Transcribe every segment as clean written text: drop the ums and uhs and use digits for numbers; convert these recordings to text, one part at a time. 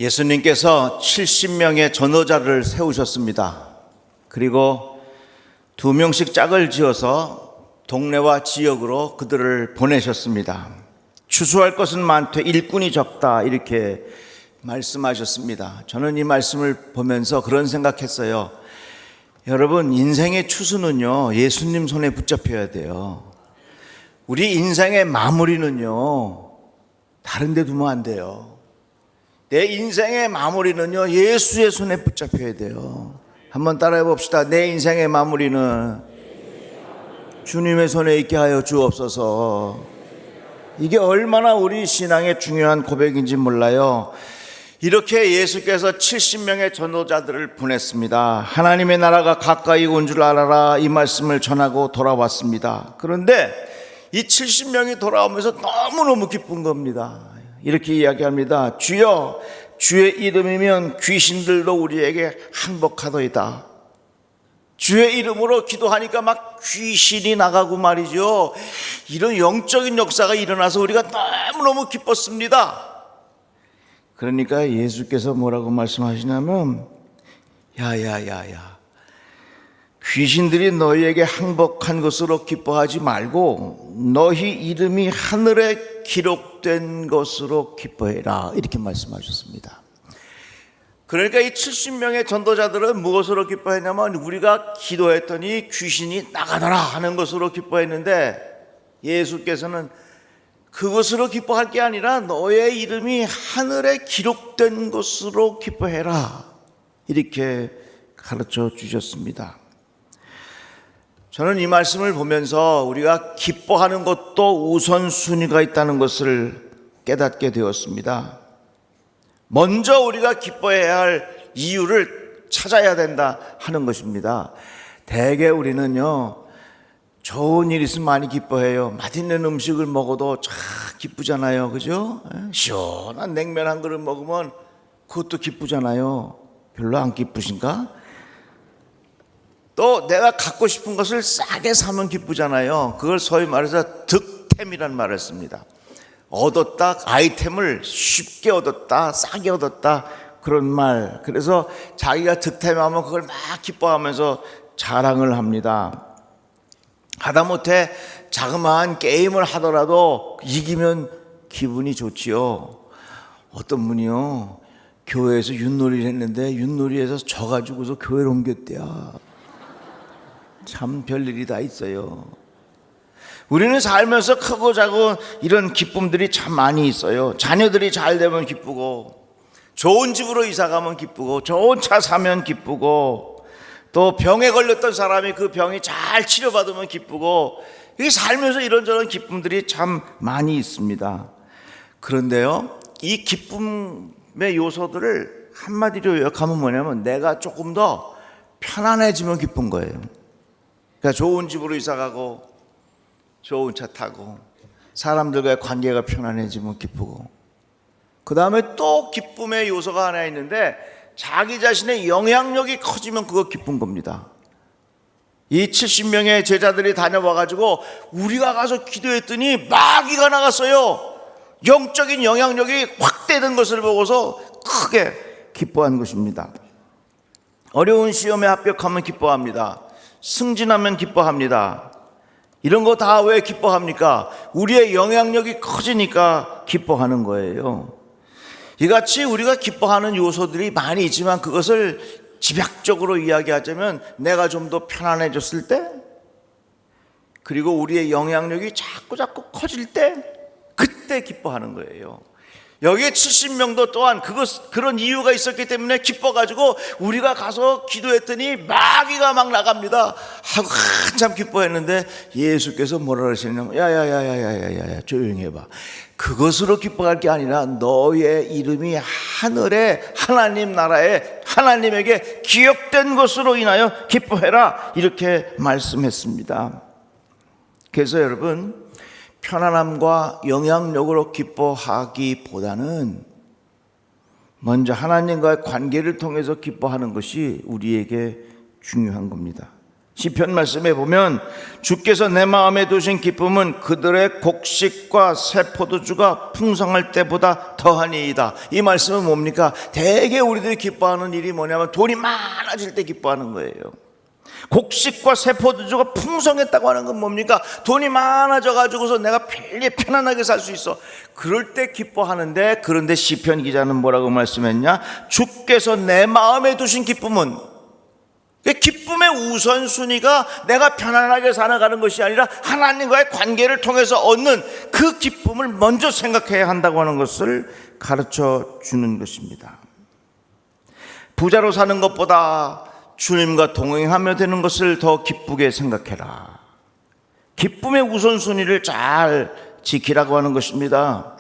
예수님께서 70명의 전도자를 세우셨습니다. 그리고 2명씩 짝을 지어서 동네와 지역으로 그들을 보내셨습니다. 추수할 것은 많되 일꾼이 적다, 이렇게 말씀하셨습니다. 저는 이 말씀을 보면서 그런 생각했어요. 여러분, 인생의 추수는요, 예수님 손에 붙잡혀야 돼요. 우리 인생의 마무리는요, 다른 데 두면 안 돼요. 내 인생의 마무리는요, 예수의 손에 붙잡혀야 돼요. 한번 따라해 봅시다. 내 인생의 마무리는 주님의 손에 있게 하여 주옵소서. 이게 얼마나 우리 신앙의 중요한 고백인지 몰라요. 이렇게 예수께서 70명의 전도자들을 보냈습니다. 하나님의 나라가 가까이 온 줄 알아라, 이 말씀을 전하고 돌아왔습니다. 그런데 이 70명이 돌아오면서 너무너무 기쁜 겁니다. 이렇게 이야기합니다. 주여, 주의 이름이면 귀신들도 우리에게 항복하더이다. 주의 이름으로 기도하니까 막 귀신이 나가고 말이죠. 이런 영적인 역사가 일어나서 우리가 너무너무 기뻤습니다. 그러니까 예수께서 뭐라고 말씀하시냐면, 야야야야, 귀신들이 너희에게 항복한 것으로 기뻐하지 말고 너희 이름이 하늘에 기록된 것으로 기뻐해라, 이렇게 말씀하셨습니다. 그러니까 이 70명의 전도자들은 무엇으로 기뻐했냐면, 우리가 기도했더니 귀신이 나가더라 하는 것으로 기뻐했는데, 예수께서는 그것으로 기뻐할 게 아니라 너의 이름이 하늘에 기록된 것으로 기뻐해라, 이렇게 가르쳐 주셨습니다. 저는 이 말씀을 보면서 우리가 기뻐하는 것도 우선순위가 있다는 것을 깨닫게 되었습니다. 먼저 우리가 기뻐해야 할 이유를 찾아야 된다 하는 것입니다. 대개 우리는요, 좋은 일 있으면 많이 기뻐해요. 맛있는 음식을 먹어도 참 기쁘잖아요, 그죠? 시원한 냉면 한 그릇 먹으면 그것도 기쁘잖아요. 별로 안 기쁘신가? 또 내가 갖고 싶은 것을 싸게 사면 기쁘잖아요. 그걸 소위 말해서 득템이라는 말을 씁니다. 얻었다, 아이템을 쉽게 얻었다, 싸게 얻었다, 그런 말. 그래서 자기가 득템하면 그걸 막 기뻐하면서 자랑을 합니다. 하다못해 자그마한 게임을 하더라도 이기면 기분이 좋지요. 어떤 분이요, 교회에서 윷놀이를 했는데 윷놀이에서 져가지고서 교회로 옮겼대요. 참 별일이 다 있어요. 우리는 살면서 크고 작은 이런 기쁨들이 참 많이 있어요. 자녀들이 잘 되면 기쁘고, 좋은 집으로 이사 가면 기쁘고, 좋은 차 사면 기쁘고, 또 병에 걸렸던 사람이 그 병이 잘 치료받으면 기쁘고, 이게 살면서 이런저런 기쁨들이 참 많이 있습니다. 그런데요, 이 기쁨의 요소들을 한마디로 요약하면 뭐냐면, 내가 조금 더 편안해지면 기쁜 거예요. 그러니까 좋은 집으로 이사 가고, 좋은 차 타고, 사람들과의 관계가 편안해지면 기쁘고, 그 다음에 또 기쁨의 요소가 하나 있는데, 자기 자신의 영향력이 커지면 그거 기쁜 겁니다. 이 70명의 제자들이 다녀와가지고 우리가 가서 기도했더니 마귀가 나갔어요. 영적인 영향력이 확대된 것을 보고서 크게 기뻐한 것입니다. 어려운 시험에 합격하면 기뻐합니다. 승진하면 기뻐합니다. 이런 거 다 왜 기뻐합니까? 우리의 영향력이 커지니까 기뻐하는 거예요. 이같이 우리가 기뻐하는 요소들이 많이 있지만, 그것을 집약적으로 이야기하자면 내가 좀 더 편안해졌을 때, 그리고 우리의 영향력이 자꾸 커질 때, 그때 기뻐하는 거예요. 여기에 70명도 또한 그런 이유가 있었기 때문에 기뻐가지고 우리가 가서 기도했더니 마귀가 막 나갑니다 하고 한참 기뻐했는데, 예수께서 뭐라 그러시냐면, 야야야야야야야, 조용히 해봐. 그것으로 기뻐할 게 아니라 너의 이름이 하늘에, 하나님 나라에, 하나님에게 기억된 것으로 인하여 기뻐해라, 이렇게 말씀했습니다. 그래서 여러분, 편안함과 영향력으로 기뻐하기보다는 먼저 하나님과의 관계를 통해서 기뻐하는 것이 우리에게 중요한 겁니다. 시편 말씀에 보면 주께서 내 마음에 두신 기쁨은 그들의 곡식과 새 포도주가 풍성할 때보다 더하니이다. 이 말씀은 뭡니까? 대개 우리들이 기뻐하는 일이 뭐냐면 돈이 많아질 때 기뻐하는 거예요. 곡식과 새 포도주가 풍성했다고 하는 건 뭡니까? 돈이 많아져 가지고서 내가 편안하게 살 수 있어. 그럴 때 기뻐하는데, 그런데 시편 기자는 뭐라고 말씀했냐? 주께서 내 마음에 두신 기쁨은, 기쁨의 우선순위가 내가 편안하게 살아가는 것이 아니라 하나님과의 관계를 통해서 얻는 그 기쁨을 먼저 생각해야 한다고 하는 것을 가르쳐 주는 것입니다. 부자로 사는 것보다 주님과 동행하며 되는 것을 더 기쁘게 생각해라. 기쁨의 우선순위를 잘 지키라고 하는 것입니다.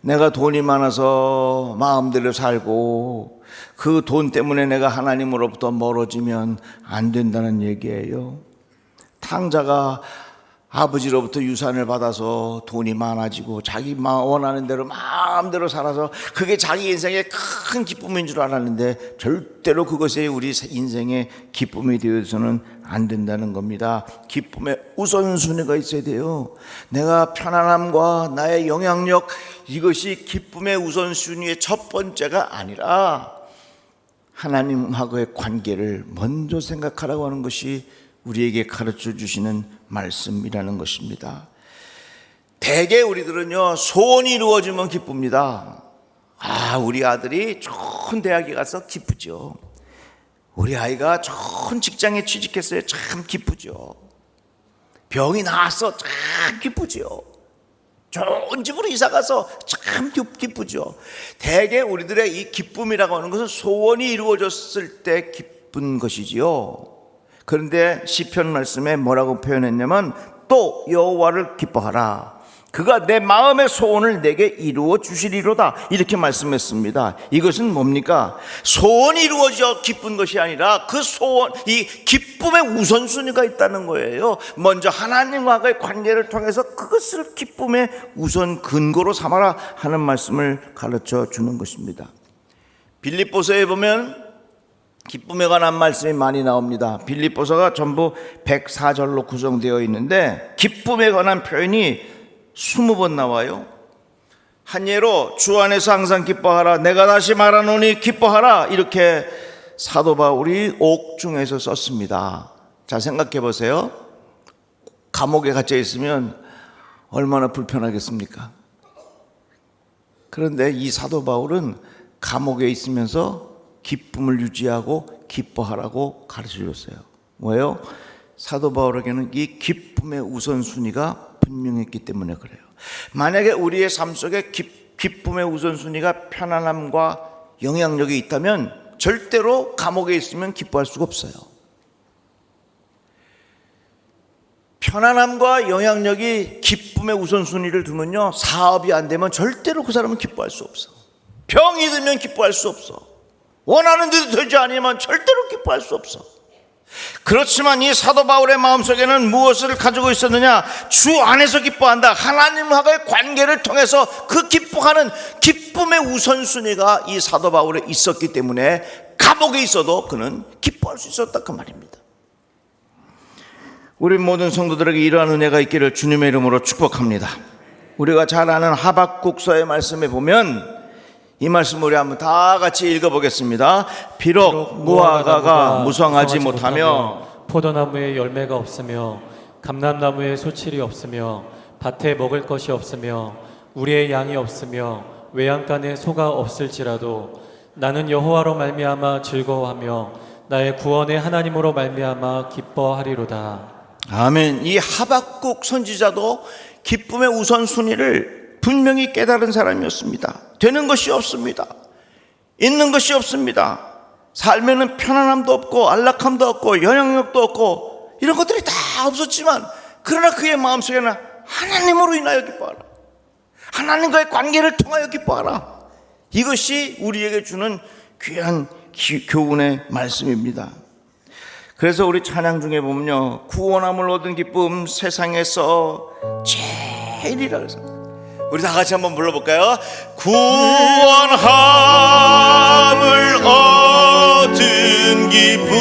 내가 돈이 많아서 마음대로 살고 그 돈 때문에 내가 하나님으로부터 멀어지면 안 된다는 얘기예요. 탕자가 아버지로부터 유산을 받아서 돈이 많아지고 자기 원하는 대로 마음대로 살아서 그게 자기 인생의 큰 기쁨인 줄 알았는데 절대로 그것이 우리 인생의 기쁨이 되어서는 안 된다는 겁니다. 기쁨의 우선순위가 있어야 돼요. 내가 편안함과 나의 영향력, 이것이 기쁨의 우선순위의 첫 번째가 아니라 하나님하고의 관계를 먼저 생각하라고 하는 것이 우리에게 가르쳐 주시는 말씀이라는 것입니다. 대개 우리들은요, 소원이 이루어지면 기쁩니다. 우리 아들이 좋은 대학에 가서 기쁘죠. 우리 아이가 좋은 직장에 취직했어요. 참 기쁘죠. 병이 나았어. 참 기쁘죠. 좋은 집으로 이사 가서 참 기쁘죠. 대개 우리들의 이 기쁨이라고 하는 것은 소원이 이루어졌을 때 기쁜 것이지요. 그런데 시편 말씀에 뭐라고 표현했냐면 또 여호와를 기뻐하라. 그가 내 마음의 소원을 내게 이루어 주시리로다. 이렇게 말씀했습니다. 이것은 뭡니까? 소원이 이루어져 기쁜 것이 아니라 그 소원, 이 기쁨의 우선순위가 있다는 거예요. 먼저 하나님과의 관계를 통해서 그것을 기쁨의 우선 근거로 삼아라 하는 말씀을 가르쳐 주는 것입니다. 빌립보서에 보면 기쁨에 관한 말씀이 많이 나옵니다. 빌립보서가 전부 104절로 구성되어 있는데 기쁨에 관한 표현이 20번 나와요. 한 예로 주 안에서 항상 기뻐하라. 내가 다시 말하노니 기뻐하라. 이렇게 사도 바울이 옥중에서 썼습니다. 자, 생각해 보세요. 감옥에 갇혀 있으면 얼마나 불편하겠습니까? 그런데 이 사도 바울은 감옥에 있으면서 기쁨을 유지하고 기뻐하라고 가르쳐 줬어요. 뭐예요? 사도 바울에게는 이 기쁨의 우선순위가 분명했기 때문에 그래요. 만약에 우리의 삶 속에 기쁨의 우선순위가 편안함과 영향력이 있다면 절대로 감옥에 있으면 기뻐할 수가 없어요. 편안함과 영향력이 기쁨의 우선순위를 두면요, 사업이 안 되면 절대로 그 사람은 기뻐할 수 없어. 병이 들면 기뻐할 수 없어. 원하는 대로 되지 않으면 절대로 기뻐할 수 없어. 그렇지만 이 사도 바울의 마음속에는 무엇을 가지고 있었느냐? 주 안에서 기뻐한다. 하나님과의 관계를 통해서 그 기뻐하는 기쁨의 우선순위가 이 사도 바울에 있었기 때문에 감옥에 있어도 그는 기뻐할 수 있었다, 그 말입니다. 우리 모든 성도들에게 이러한 은혜가 있기를 주님의 이름으로 축복합니다. 우리가 잘 아는 하박국서의 말씀에 보면 이 말씀 우리 한번 다 같이 읽어보겠습니다. 비록 무화과가 무성하지 못하며 포도나무에 열매가 없으며 감람나무에 소칠이 없으며 밭에 먹을 것이 없으며 우리의 양이 없으며 외양간에 소가 없을지라도 나는 여호와로 말미암아 즐거워하며 나의 구원의 하나님으로 말미암아 기뻐하리로다. 아멘. 이 하박국 선지자도 기쁨의 우선순위를 분명히 깨달은 사람이었습니다. 되는 것이 없습니다. 있는 것이 없습니다. 삶에는 편안함도 없고 안락함도 없고 영향력도 없고 이런 것들이 다 없었지만, 그러나 그의 마음속에는 하나님으로 인하여 기뻐하라. 하나님과의 관계를 통하여 기뻐하라. 이것이 우리에게 주는 귀한 교훈의 말씀입니다. 그래서 우리 찬양 중에 보면요, 구원함을 얻은 기쁨 세상에서 제일이라 그래서 우리 다 같이 한번 불러볼까요? 구원함을 얻은 기쁨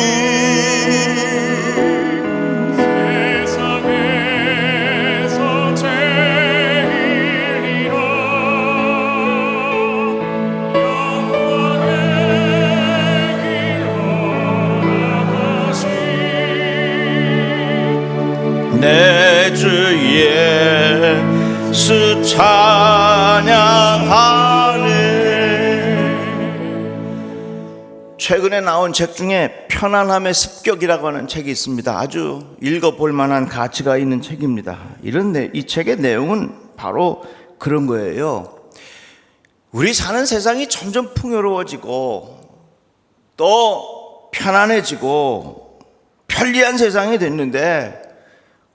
찬양하네. 최근에 나온 책 중에 편안함의 습격이라고 하는 책이 있습니다. 아주 읽어볼 만한 가치가 있는 책입니다. 이 책의 내용은 바로 그런 거예요. 우리 사는 세상이 점점 풍요로워지고 또 편안해지고 편리한 세상이 됐는데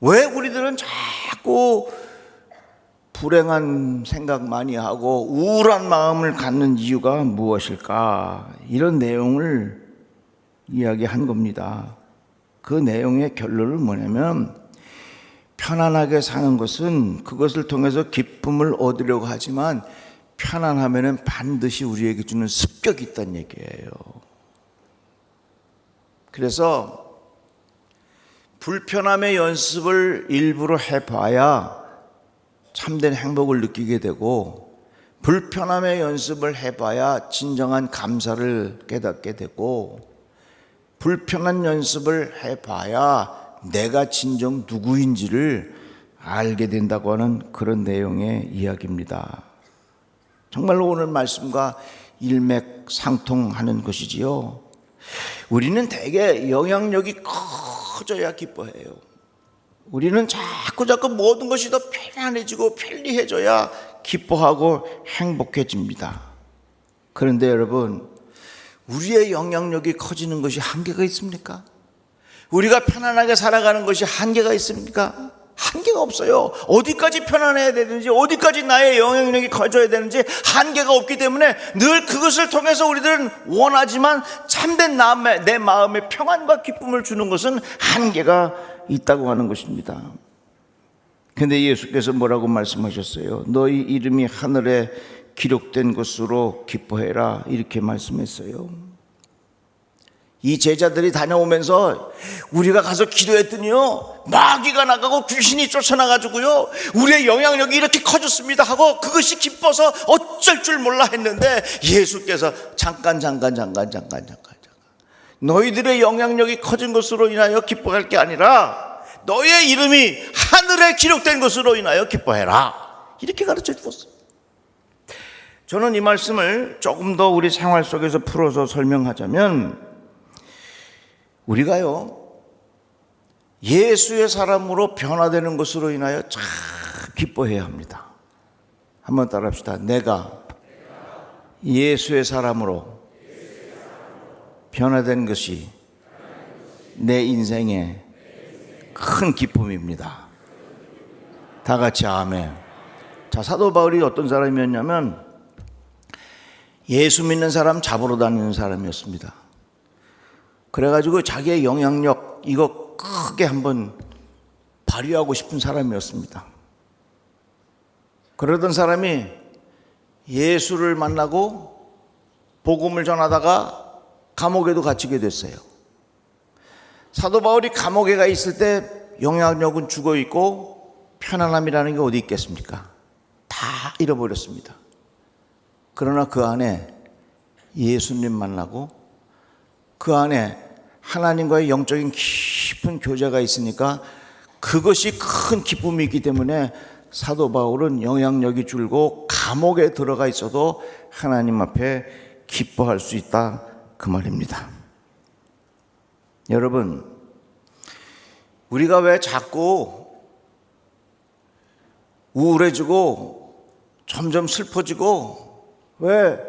왜 우리들은 자꾸 불행한 생각 많이 하고 우울한 마음을 갖는 이유가 무엇일까? 이런 내용을 이야기한 겁니다. 그 내용의 결론은 뭐냐면 편안하게 사는 것은 그것을 통해서 기쁨을 얻으려고 하지만 편안하면은 반드시 우리에게 주는 습격이 있다는 얘기예요. 그래서 불편함의 연습을 일부러 해봐야 참된 행복을 느끼게 되고 불편함의 연습을 해봐야 진정한 감사를 깨닫게 되고 불편한 연습을 해봐야 내가 진정 누구인지를 알게 된다고 하는 그런 내용의 이야기입니다. 정말로 오늘 말씀과 일맥상통하는 것이지요. 우리는 대개 영향력이 커져야 기뻐해요. 우리는 자꾸 모든 것이 더 편안해지고 편리해져야 기뻐하고 행복해집니다. 그런데 여러분, 우리의 영향력이 커지는 것이 한계가 있습니까? 우리가 편안하게 살아가는 것이 한계가 있습니까? 한계가 없어요. 어디까지 편안해야 되는지, 어디까지 나의 영향력이 커져야 되는지 한계가 없기 때문에 늘 그것을 통해서 우리들은 원하지만 참된 내 마음의 평안과 기쁨을 주는 것은 한계가 있다고 하는 것입니다. 그런데 예수께서 뭐라고 말씀하셨어요? 너희 이름이 하늘에 기록된 것으로 기뻐해라, 이렇게 말씀했어요. 이 제자들이 다녀오면서 우리가 가서 기도했더니요, 마귀가 나가고 귀신이 쫓아나가지고요, 우리의 영향력이 이렇게 커졌습니다 하고 그것이 기뻐서 어쩔 줄 몰라 했는데 예수께서 잠깐 너희들의 영향력이 커진 것으로 인하여 기뻐할 게 아니라 너희의 이름이 하늘에 기록된 것으로 인하여 기뻐해라, 이렇게 가르쳐 주었어요. 저는 이 말씀을 조금 더 우리 생활 속에서 풀어서 설명하자면, 우리가요, 예수의 사람으로 변화되는 것으로 인하여 참 기뻐해야 합니다. 한번 따라합시다. 내가 예수의 사람으로 변화된 것이 내 인생의 큰 기쁨입니다. 다 같이 아멘. 자, 사도 바울이 어떤 사람이었냐면 예수 믿는 사람 잡으러 다니는 사람이었습니다. 그래가지고 자기의 영향력 이거 크게 한번 발휘하고 싶은 사람이었습니다. 그러던 사람이 예수를 만나고 복음을 전하다가 감옥에도 갇히게 됐어요. 사도 바울이 감옥에 가 있을 때 영향력은 죽어 있고 편안함이라는 게 어디 있겠습니까? 다 잃어버렸습니다. 그러나 그 안에 예수님 만나고 그 안에 하나님과의 영적인 깊은 교제가 있으니까 그것이 큰 기쁨이 있기 때문에 사도 바울은 영향력이 줄고 감옥에 들어가 있어도 하나님 앞에 기뻐할 수 있다, 그 말입니다. 여러분, 우리가 왜 자꾸 우울해지고 점점 슬퍼지고 왜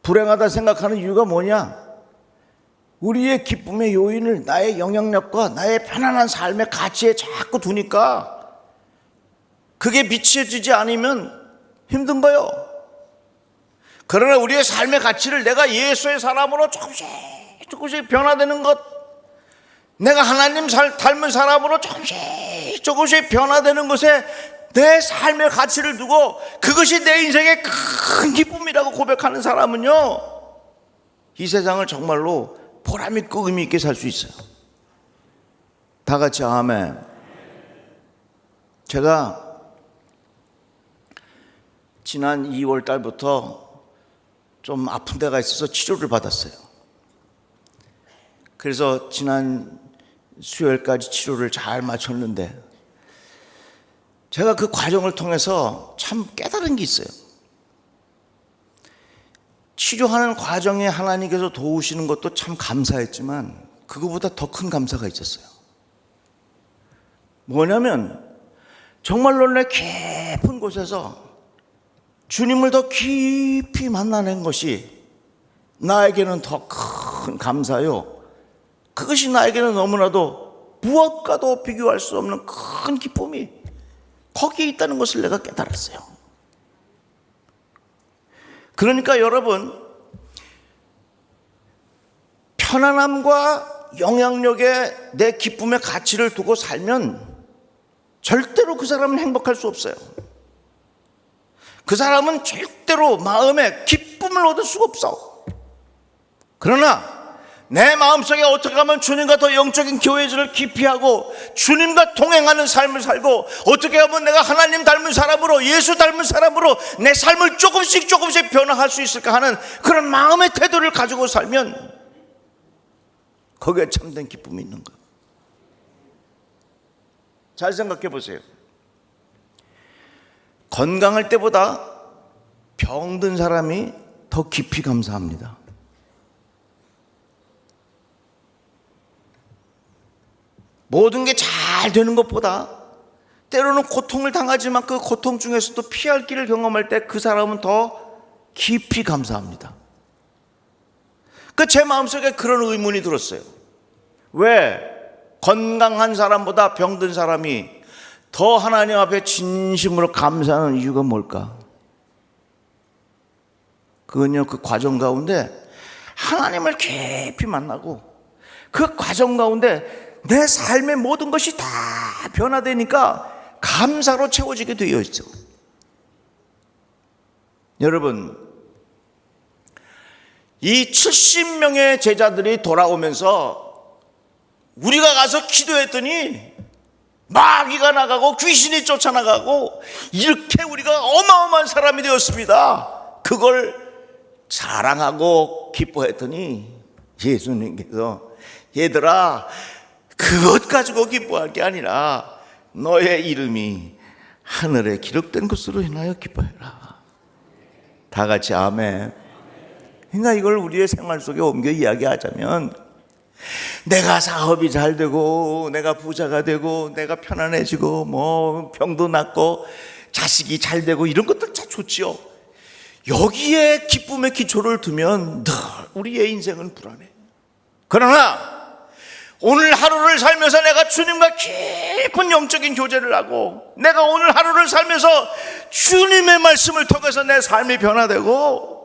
불행하다 생각하는 이유가 뭐냐? 우리의 기쁨의 요인을 나의 영향력과 나의 편안한 삶의 가치에 자꾸 두니까 그게 비춰지지 않으면 힘든 거요. 그러나 우리의 삶의 가치를 내가 예수의 사람으로 조금씩 변화되는 것, 내가 하나님 닮은 사람으로 조금씩 변화되는 것에 내 삶의 가치를 두고 그것이 내 인생의 큰 기쁨이라고 고백하는 사람은요, 이 세상을 정말로 보람 있고 의미 있게 살 수 있어요. 다 같이 아멘. 제가 지난 2월 달부터 좀 아픈 데가 있어서 치료를 받았어요. 그래서 지난 수요일까지 치료를 잘 마쳤는데 제가 그 과정을 통해서 참 깨달은 게 있어요. 치료하는 과정에 하나님께서 도우시는 것도 참 감사했지만 그거보다 더 큰 감사가 있었어요. 뭐냐면 정말로 내 깊은 곳에서 주님을 더 깊이 만나는 것이 나에게는 더 큰 감사요. 그것이 나에게는 너무나도 무엇과도 비교할 수 없는 큰 기쁨이 거기에 있다는 것을 내가 깨달았어요. 그러니까 여러분, 편안함과 영향력에 내 기쁨의 가치를 두고 살면 절대로 그 사람은 행복할 수 없어요. 그 사람은 절대로 마음에 기쁨을 얻을 수가 없어. 그러나 내 마음속에 어떻게 하면 주님과 더 영적인 교회를 깊이 하고 주님과 동행하는 삶을 살고 어떻게 하면 내가 하나님 닮은 사람으로, 예수 닮은 사람으로 내 삶을 조금씩 변화할 수 있을까 하는 그런 마음의 태도를 가지고 살면 거기에 참된 기쁨이 있는 거예요. 잘 생각해 보세요. 건강할 때보다 병든 사람이 더 깊이 감사합니다. 모든 게 잘 되는 것보다 때로는 고통을 당하지만 그 고통 중에서도 피할 길을 경험할 때 그 사람은 더 깊이 감사합니다. 제 마음속에 그런 의문이 들었어요. 왜 건강한 사람보다 병든 사람이 더 하나님 앞에 진심으로 감사하는 이유가 뭘까? 그건요, 그 과정 가운데 하나님을 깊이 만나고 그 과정 가운데 내 삶의 모든 것이 다 변화되니까 감사로 채워지게 되어 있죠. 여러분, 이 70명의 제자들이 돌아오면서 우리가 가서 기도했더니 마귀가 나가고 귀신이 쫓아나가고 이렇게 우리가 어마어마한 사람이 되었습니다. 그걸 자랑하고 기뻐했더니 예수님께서 얘들아, 그것 가지고 기뻐할 게 아니라 너의 이름이 하늘에 기록된 것으로 인하여 기뻐해라. 다 같이 아멘. 그러니까 이걸 우리의 생활 속에 옮겨 이야기하자면 내가 사업이 잘 되고 내가 부자가 되고 내가 편안해지고 뭐 병도 낫고 자식이 잘 되고 이런 것들 참 좋지요. 여기에 기쁨의 기초를 두면 늘 우리의 인생은 불안해. 그러나 오늘 하루를 살면서 내가 주님과 깊은 영적인 교제를 하고 내가 오늘 하루를 살면서 주님의 말씀을 통해서 내 삶이 변화되고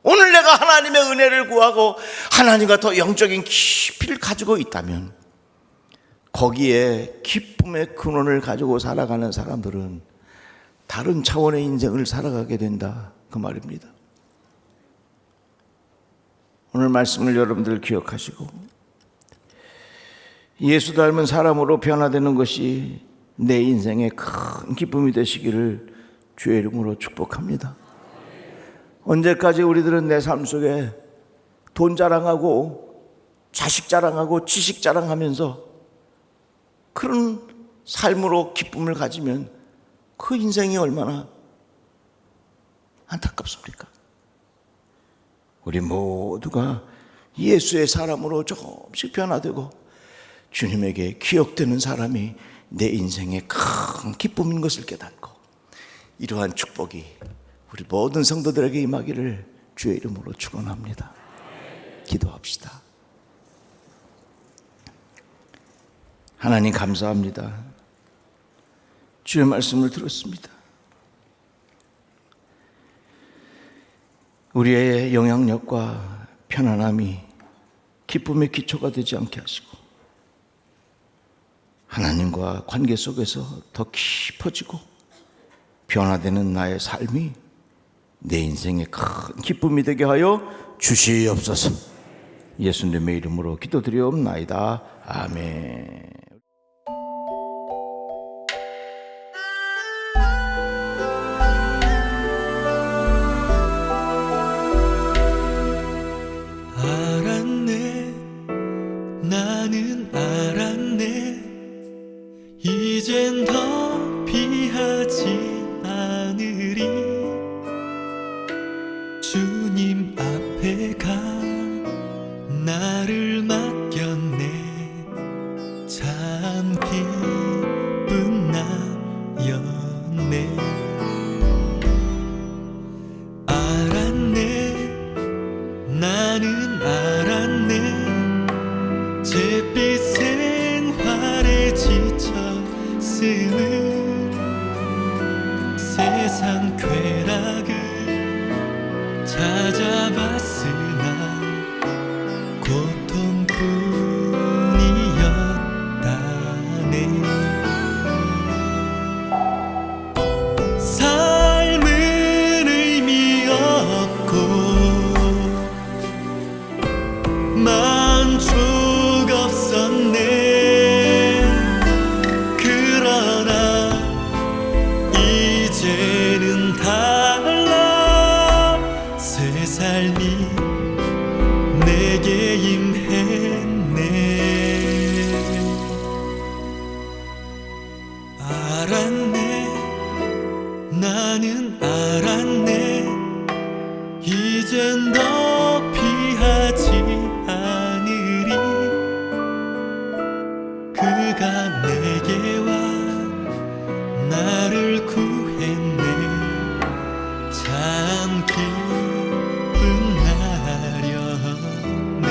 오늘 내가 하나님의 은혜를 구하고 하나님과 더 영적인 깊이를 가지고 있다면 거기에 기쁨의 근원을 가지고 살아가는 사람들은 다른 차원의 인생을 살아가게 된다, 그 말입니다. 오늘 말씀을 여러분들 기억하시고 예수 닮은 사람으로 변화되는 것이 내 인생의 큰 기쁨이 되시기를 주의 이름으로 축복합니다. 언제까지 우리들은 내 삶 속에 돈 자랑하고 자식 자랑하고 지식 자랑하면서 그런 삶으로 기쁨을 가지면 그 인생이 얼마나 안타깝습니까? 우리 모두가 예수의 사람으로 조금씩 변화되고 주님에게 기억되는 사람이 내 인생의 큰 기쁨인 것을 깨닫고 이러한 축복이 우리 모든 성도들에게 임하기를 주의 이름으로 축원합니다. 기도합시다. 하나님 감사합니다. 주의 말씀을 들었습니다. 우리의 영향력과 편안함이 기쁨의 기초가 되지 않게 하시고 하나님과 관계 속에서 더 깊어지고 변화되는 나의 삶이 내 인생의 큰 기쁨이 되게 하여 주시옵소서. 예수님의 이름으로 기도드리옵나이다. 아멘. 알았네, 나는 알았네. 이젠 더 주님 앞에 가 나를 맡겼네. 참 기쁜 나였네. 알았네, 나는 알았네. 잿빛 생활에 지쳤음을, 세상 쾌락을 찾아봤으나 고통뿐이었다네. 삶은 의미 없고 만족 없었네. 그러나 이제는 달라. 새 삶이 내게 임했네. 알았네, 나는 알았네. 이젠 더 피하지 않으리. 그가 내게 와 나를 구했네. 참 기쁜 날이었네.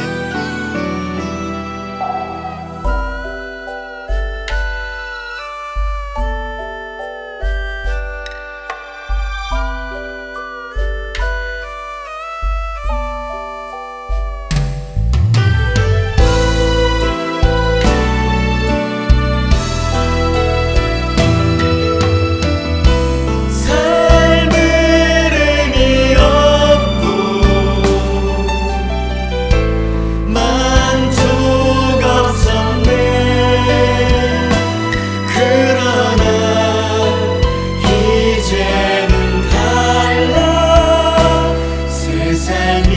삶은 의미 없고 만족 없었네. 그러나 이제는 달라. 새 삶이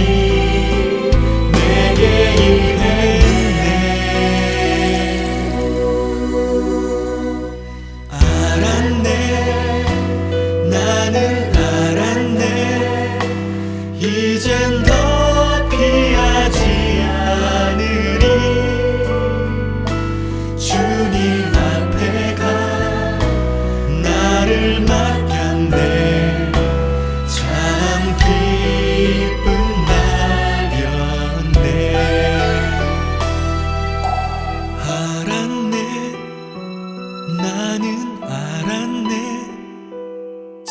내게 임했네. 알았네, 나는 알았네. 이젠 더 피하지 않으리. 주님 앞에 가 나를 맡겼네. 참 기쁜 날이었네. 알았네, 나는 알았네.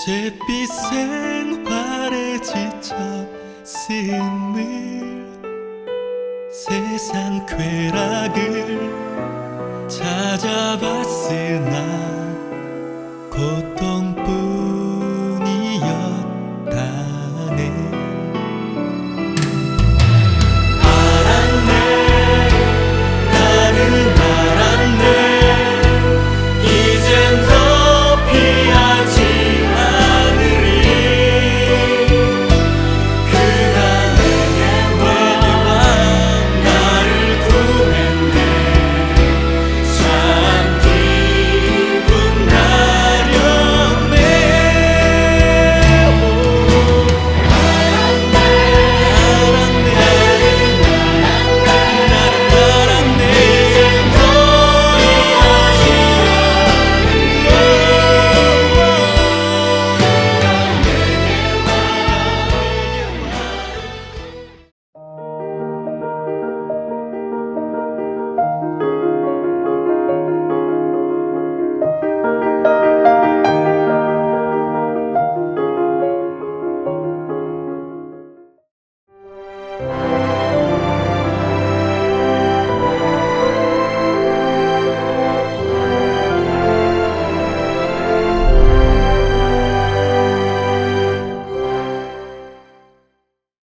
잿빛 생활에 지쳤음을, 세상 쾌락을 찾아봤으나 고통